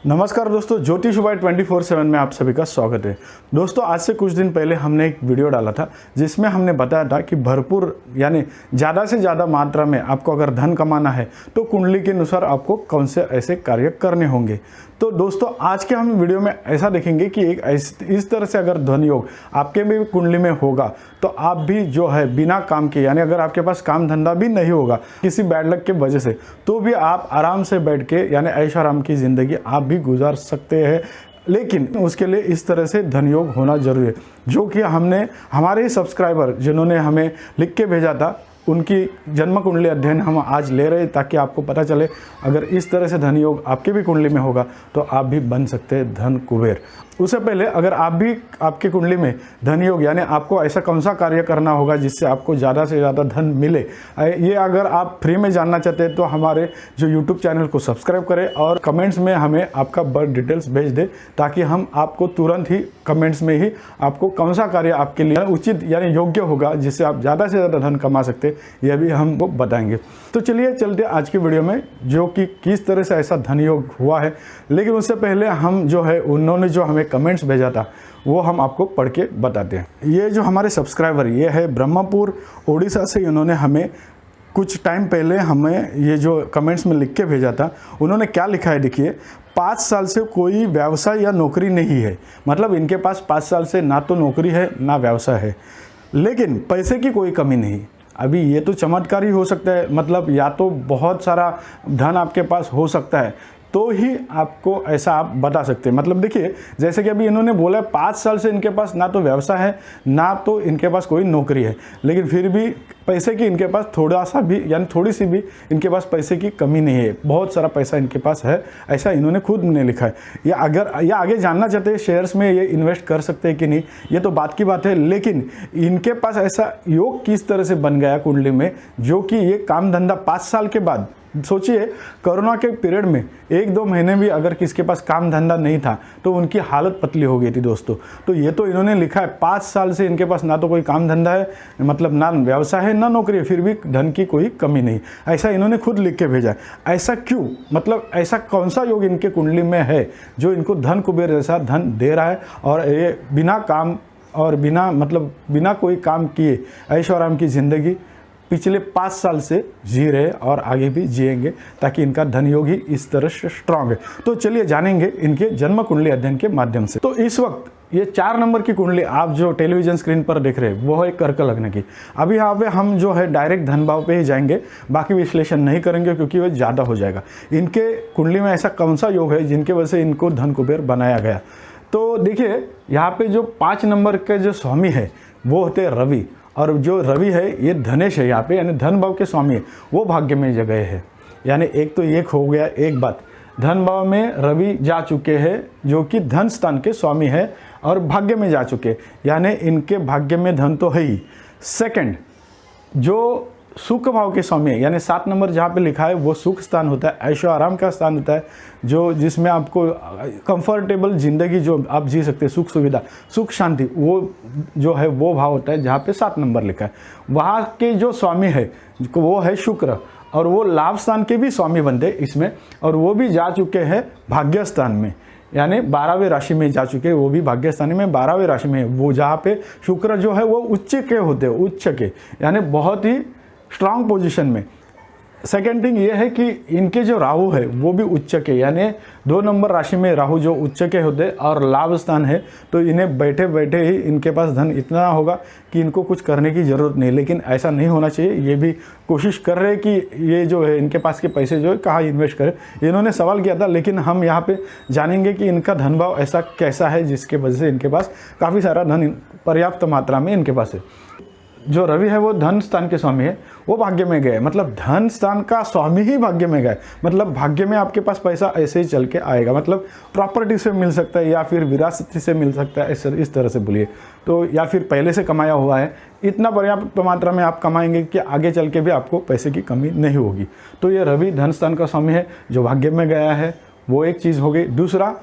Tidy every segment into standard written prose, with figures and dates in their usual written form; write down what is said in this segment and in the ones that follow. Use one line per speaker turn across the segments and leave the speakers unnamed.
नमस्कार दोस्तों, ज्योतिष उपाय 24/7 में आप सभी का स्वागत है। दोस्तों, आज से कुछ दिन पहले हमने एक वीडियो डाला था जिसमें हमने बताया था कि भरपूर यानी ज़्यादा से ज़्यादा मात्रा में आपको अगर धन कमाना है तो कुंडली के अनुसार आपको कौन से ऐसे कार्य करने होंगे। तो दोस्तों, आज के हम वीडियो में ऐसा देखेंगे कि इस तरह से अगर धन योग आपके भी कुंडली में होगा तो आप भी जो है बिना काम के, यानी अगर आपके पास काम धंधा भी नहीं होगा किसी बैड लक के वजह से, तो भी आप आराम से बैठ के यानी ऐश आराम की ज़िंदगी आप भी गुजार सकते हैं। लेकिन उसके लिए इस तरह से धन योग होना जरूरी है, जो कि हमने हमारे ही सब्सक्राइबर जिन्होंने हमें लिख के भेजा था उनकी जन्म कुंडली अध्ययन हम आज ले रहे हैं, ताकि आपको पता चले अगर इस तरह से धन योग आपके भी कुंडली में होगा तो आप भी बन सकते हैं धन कुबेर। उससे पहले अगर आप भी आपकी कुंडली में धन योग यानी आपको ऐसा कौन सा कार्य करना होगा जिससे आपको ज़्यादा से ज़्यादा धन मिले, ये अगर आप फ्री में जानना चाहते हैं तो हमारे जो यूट्यूब चैनल को सब्सक्राइब करें और कमेंट्स में हमें आपका बर्थ डिटेल्स भेज दें, ताकि हम आपको तुरंत ही कमेंट्स में ही आपको कौन सा कार्य आपके लिए उचित यानी योग्य होगा जिससे आप ज़्यादा से ज़्यादा धन कमा सकते, यह भी हमको बताएंगे। तो चलिए चलते आज की वीडियो में, जो कि किस तरह से ऐसा धन योग हुआ है। लेकिन उससे पहले हम जो है उन्होंने जो हमें कमेंट्स भेजा था वो हम आपको पढ़ के बताते हैं। ये जो हमारे सब्सक्राइबर ये है ब्रह्मपुर उड़ीसा से, इन्होंने हमें कुछ टाइम पहले हमें ये जो कमेंट्स में लिख के भेजा था, उन्होंने क्या लिखा है देखिए। 5 साल से कोई व्यवसाय या नौकरी नहीं है, मतलब इनके पास 5 साल से ना तो नौकरी है ना व्यवसाय है, लेकिन पैसे की कोई कमी नहीं। अभी ये तो चमत्कार ही हो सकता है, मतलब या तो बहुत सारा धन आपके पास हो सकता है तो ही आपको ऐसा आप बता सकते हैं। मतलब देखिए, जैसे कि अभी इन्होंने बोला 5 साल से इनके पास ना तो व्यवसाय है ना तो इनके पास कोई नौकरी है, लेकिन फिर भी पैसे की इनके पास थोड़ा सा भी यानी थोड़ी सी भी इनके पास पैसे की कमी नहीं है, बहुत सारा पैसा इनके पास है, ऐसा इन्होंने खुद ने लिखा है। या अगर या आगे जानना चाहते हैं शेयर्स में ये इन्वेस्ट कर सकते हैं कि नहीं, ये तो बात की बात है, लेकिन इनके पास ऐसा योग किस तरह से बन गया कुंडली में, जो कि ये काम धंधा 5 साल के बाद, सोचिए कोरोना के पीरियड में 1-2 महीने भी अगर किसके पास काम धंधा नहीं था तो उनकी हालत पतली हो गई थी दोस्तों। तो ये तो इन्होंने लिखा है 5 साल से इनके पास ना तो कोई काम धंधा है, मतलब ना व्यवसाय है ना नौकरी है, फिर भी धन की कोई कमी नहीं, ऐसा इन्होंने खुद लिख के भेजा है। ऐसा क्यों, मतलब ऐसा कौन सा योग इनके कुंडली में है जो इनको धन कुबेर जैसा धन दे रहा है, और ये बिना काम और बिना कोई काम किए ऐश आराम की ज़िंदगी पिछले 5 साल से जी रहे और आगे भी जिएंगे, ताकि इनका धन योग ही इस तरह से स्ट्रांग है। तो चलिए जानेंगे इनके जन्म कुंडली अध्ययन के माध्यम से। तो इस वक्त ये 4 नंबर की कुंडली आप जो टेलीविजन स्क्रीन पर देख रहे हैं वो है कर्क लग्न की। अभी यहाँ पे हम जो है डायरेक्ट धन भाव पे ही जाएंगे, बाकी विश्लेषण नहीं करेंगे क्योंकि वह ज़्यादा हो जाएगा। इनके कुंडली में ऐसा कौन सा योग है जिनके वजह से इनको धन कुबेर बनाया गया। तो देखिए, यहाँ पे जो 5 नंबर के जो स्वामी है वो होते हैं रवि, और जो रवि है ये धनेश है यहाँ पे, यानी धन भाव के स्वामी है, वो भाग्य में जगह है। यानी एक तो ये हो गया एक बात, धन भाव में रवि जा चुके हैं जो कि धन स्थान के स्वामी है और भाग्य में जा चुके, यानी इनके भाग्य में धन तो है ही। सेकंड, जो सुख भाव के स्वामी है, यानी 7 नंबर जहाँ पे लिखा है वो सुख स्थान होता है, ऐशो आराम का स्थान होता है, जो जिसमें आपको कंफर्टेबल ज़िंदगी जो आप जी सकते हैं, सुख सुविधा सुख शांति, वो जो है वो भाव होता है जहाँ पे 7 नंबर लिखा है। वहाँ के जो स्वामी है वो है शुक्र, और वो लाभ स्थान के भी स्वामी बनते हैं इसमें, और वो भी जा चुके हैं भाग्य स्थान में, यानी 12वें राशि में जा चुके हैं, वो भी भाग्य स्थान में 12वें राशि में, वो जहाँ पे शुक्र जो है वो उच्च के होते हैं, उच्च के यानी बहुत ही स्ट्रांग पोजीशन में। सेकेंड थिंग ये है कि इनके जो राहु है वो भी उच्च के, यानी 2 नंबर राशि में राहु जो उच्च के होते और लाभ स्थान है, तो इन्हें बैठे बैठे ही इनके पास धन इतना होगा कि इनको कुछ करने की ज़रूरत नहीं। लेकिन ऐसा नहीं होना चाहिए, ये भी कोशिश कर रहे हैं कि ये जो है इनके पास के पैसे जो है कहाँ इन्वेस्ट करें। इन्होंने सवाल किया था, लेकिन हम यहाँ पे जानेंगे कि इनका धन भाव ऐसा कैसा है जिसके वजह से इनके पास काफ़ी सारा धन पर्याप्त मात्रा में इनके पास है। जो रवि है वो धन स्थान के स्वामी है, वो भाग्य में गए, मतलब धन स्थान का स्वामी ही भाग्य में गए, मतलब भाग्य में आपके पास पैसा ऐसे ही चल के आएगा, मतलब प्रॉपर्टी से मिल सकता है या फिर विरासत से मिल सकता है, इस तरह से बोलिए तो, या फिर पहले से कमाया हुआ है, इतना पर्याप्त मात्रा में आप कमाएंगे कि आगे चल के भी आपको पैसे की कमी नहीं होगी। तो ये रवि धन स्थान का स्वामी है जो भाग्य में गया है, वो एक चीज़ हो गई। दूसरा,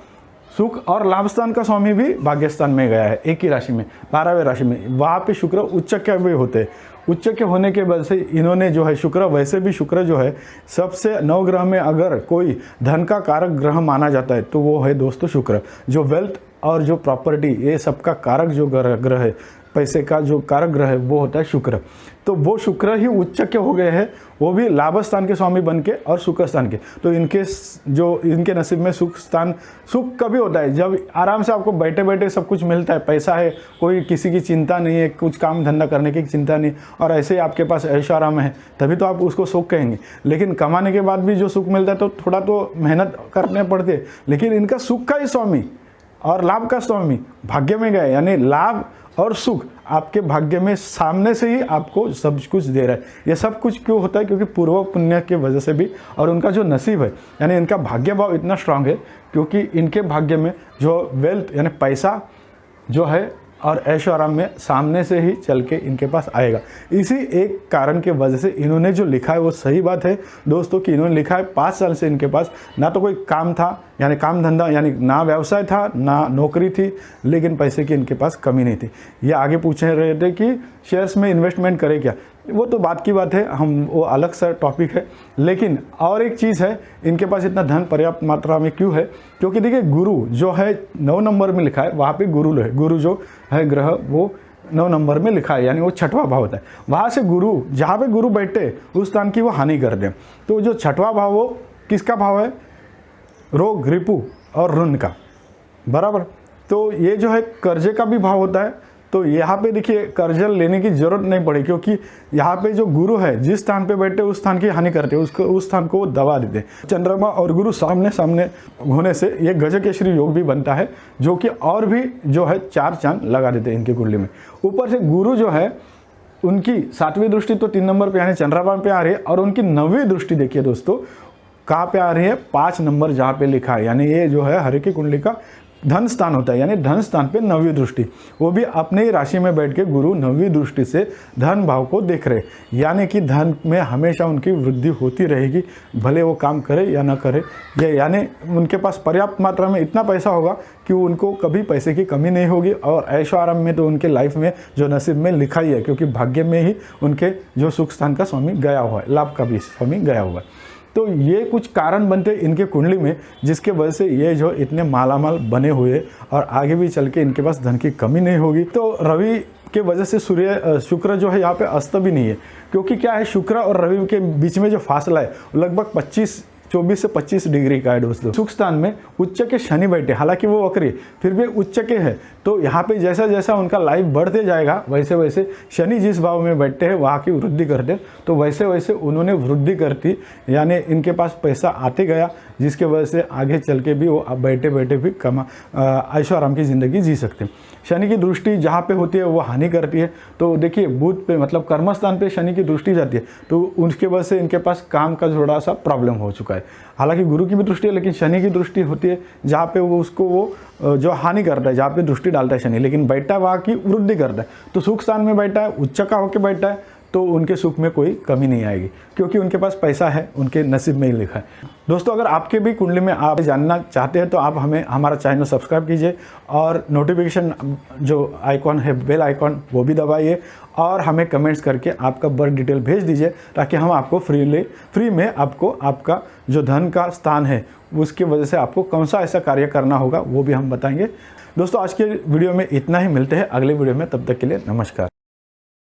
सुख और लाभ स्थान का स्वामी भी भाग्य स्थान में गया है, एक ही राशि में 12वें राशि में, वहाँ पे शुक्र उच्च के भी होते हैं, उच्च के होने के वजह से इन्होंने जो है शुक्र, वैसे भी शुक्र जो है सबसे 9 ग्रह में अगर कोई धन का कारक ग्रह माना जाता है तो वो है दोस्तों शुक्र, जो वेल्थ और जो प्रॉपर्टी ये सबका कारक जो ग्रह है, पैसे का जो कारक ग्रह है वो होता है शुक्र। तो वो शुक्र ही उच्च के हो गए हैं, वो भी लाभ स्थान के स्वामी बन के और सुख स्थान के। तो इनके नसीब में सुख कभी होता है जब आराम से आपको बैठे बैठे सब कुछ मिलता है, पैसा है, कोई किसी की चिंता नहीं है, कुछ काम धंधा करने की चिंता नहीं, और ऐसे ही आपके पास ऐशो आराम है, तभी तो आप उसको सुख कहेंगे। लेकिन कमाने के बाद भी जो सुख मिलता है तो थोड़ा तो मेहनत करने पड़ती है, लेकिन इनका सुख का ही स्वामी और लाभ का स्वामी भाग्य में गए, यानी लाभ और सुख आपके भाग्य में सामने से ही आपको सब कुछ दे रहा है। ये सब कुछ क्यों होता है? क्योंकि पूर्व पुण्य की वजह से भी, और उनका जो नसीब है यानी इनका भाग्य भाव इतना स्ट्रांग है क्योंकि इनके भाग्य में जो वेल्थ यानी पैसा जो है और ऐशो आराम में सामने से ही चल के इनके पास आएगा। इसी एक कारण के वजह से इन्होंने जो लिखा है वो सही बात है दोस्तों कि इन्होंने लिखा है 5 साल से इनके पास ना तो कोई काम था, यानी काम धंधा, यानी ना व्यवसाय था ना नौकरी थी, लेकिन पैसे की इनके पास कमी नहीं थी। ये आगे पूछ रहे थे कि शेयर्स में इन्वेस्टमेंट करें क्या, वो तो बात की बात है, वो अलग सा टॉपिक है। लेकिन और एक चीज़ है, इनके पास इतना धन पर्याप्त मात्रा में क्यों है? क्योंकि देखिए गुरु जो है 9 नंबर में लिखा है, वहाँ पे गुरु है, गुरु जो है ग्रह वो 9 नंबर में लिखा है, यानी वो 6वां भाव होता है। वहाँ से गुरु, जहाँ पे गुरु बैठे उस स्थान की वो हानि कर दें। तो जो 6वां भाव वो किसका भाव है? रोग, रिपु और ऋण का, बराबर। तो ये जो है कर्जे का भी भाव होता है। तो यहाँ पे देखिए कर्जा लेने की जरूरत नहीं पड़ी, क्योंकि यहाँ पे जो गुरु है जिस स्थान पे बैठे उस स्थान की हानि करते हैं, उस स्थान को वो दबा देते हैं। चंद्रमा और गुरु सामने सामने होने से ये गजकेसरी योग भी बनता है, जो कि और भी जो है 4 चांद लगा देते हैं इनकी कुंडली में। ऊपर से गुरु जो है उनकी 7वीं दृष्टि तो 3 नंबर पे यानी चंद्रमा पे आ रही है, और उनकी 9वीं दृष्टि देखिए दोस्तों कहाँ पे आ रही है? 5 नंबर जहाँ पे लिखा है, यानी ये जो है हर एक की कुंडली का धन स्थान होता है, यानी धन स्थान पे 9वीं दृष्टि, वो भी अपने ही राशि में बैठ के गुरु 9वीं दृष्टि से धन भाव को देख रहे, यानी कि धन में हमेशा उनकी वृद्धि होती रहेगी, भले वो काम करे या ना करे। यानी उनके पास पर्याप्त मात्रा में इतना पैसा होगा कि उनको कभी पैसे की कमी नहीं होगी, और ऐशो आराम में तो उनके लाइफ में जो नसीब में लिखा ही है, क्योंकि भाग्य में ही उनके जो सुख स्थान का स्वामी गया हुआ है, लाभ का भी स्वामी गया हुआ है। तो ये कुछ कारण बनते इनके कुंडली में, जिसके वजह से ये जो इतने मालामाल बने हुए, और आगे भी चल के इनके पास धन की कमी नहीं होगी। तो रवि के वजह से शुक्र जो है यहाँ पे अस्त भी नहीं है, क्योंकि क्या है शुक्र और रवि के बीच में जो फासला है लगभग 24 से 25 डिग्री का है दोस्तों। सुख स्थान में उच्च के शनि बैठे, हालांकि वो वक्री फिर भी उच्च के है, तो यहाँ पे जैसा जैसा उनका लाइफ बढ़ते जाएगा वैसे वैसे शनि जिस भाव में बैठते हैं वहाँ की वृद्धि करते, तो वैसे वैसे उन्होंने वृद्धि करती, यानी इनके पास पैसा आते गया, जिसके वजह से आगे चल के भी वो अब बैठे बैठे भी ऐशो आराम की ज़िंदगी जी सकते हैं। शनि की दृष्टि जहाँ पे होती है वो हानि करती है। तो देखिए बुध पे मतलब कर्मस्थान पे शनि की दृष्टि जाती है, तो उसके वजह से इनके पास काम का थोड़ा सा प्रॉब्लम हो चुका है। हालांकि गुरु की भी दृष्टि है, लेकिन शनि की दृष्टि होती है जहाँ पे वो उसको वो जो हानि करता है, जहाँ पे दृष्टि डालता है शनि, लेकिन बैठा वहाँ की वृद्धि करता है। तो सुख स्थान में बैठा है, उच्च का होकर बैठा है, तो उनके सुख में कोई कमी नहीं आएगी, क्योंकि उनके पास पैसा है, उनके नसीब में ही लिखा है। दोस्तों अगर आपके भी कुंडली में आप जानना चाहते हैं तो आप हमारा चैनल सब्सक्राइब कीजिए, और नोटिफिकेशन जो आइकॉन है बेल आइकॉन वो भी दबाइए, और हमें कमेंट्स करके आपका बर्थ डिटेल भेज दीजिए, ताकि हम आपको फ्री में आपको आपका जो धन का स्थान है उसकी वजह से आपको कौन सा ऐसा कार्य करना होगा वो भी हम बताएंगे। दोस्तों आज के वीडियो में इतना ही, मिलते हैं अगले वीडियो में, तब तक के लिए नमस्कार।